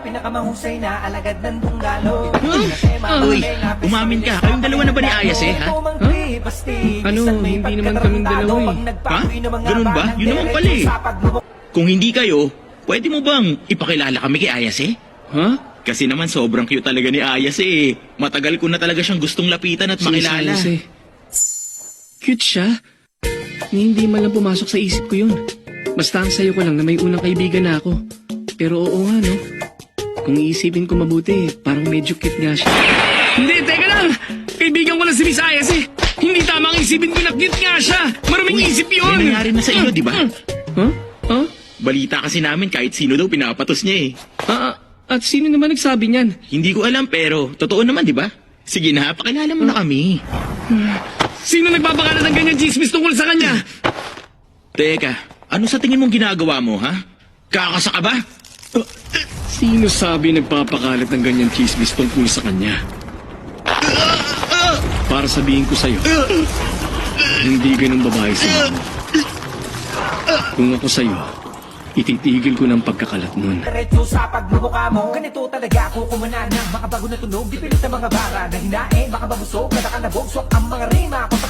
Pinakamahusay na alagad ng dunggalo. Uy, umamin ka. Kayong dalawa na ba ni Ayas eh, ha? Ano, hindi naman kaming dalawa eh. Ha? Ganun ba? Yun naman pala eh. Kung hindi kayo, pwede mo bang ipakilala kami kay Ayas eh? Ha? Kasi naman sobrang cute talaga ni Ayas eh. Matagal ko na talaga siyang gustong lapitan at makilala. Ayos eh. Cute siya. Hindi man lang pumasok sa isip ko yun. Basta ang sayo ko lang na may unang kaibigan na ako. Pero oo nga no. Kung iisipin ko mabuti, parang medyo cute nga siya. Hindi, teka lang! Kaibigan ko lang si Miss Ayas eh. Hindi tama ang isipin ko na cute nga siya. Maraming isip yun. May nangyari na sa iyo, di ba? Huh? Huh? Balita kasi namin kahit sino daw pinapatos niya eh. At sino naman nagsabi niyan? Hindi ko alam pero totoo naman, di ba? Sige na, pakilala mo na kami. Sino nagpapakalat ng ganyan chismis tungkol sa kanya? Teka, ano sa tingin mong ginagawa mo, ha? Kakasa ka ba? Sino sabi nagpapakalat ng ganyan chismis tungkol sa kanya? Para sabihin ko sa'yo, hindi ganun babae si Mama. Kung ako sa'yo, ititigil ko ng pagkakalat nun. Diretso sa pagmumukha mo, ganito talaga ako kumanana. Makabago na tunog, di pilit na mga bara na hinain, baka mabusog, kada ka nabog, swak ang mga rima, kung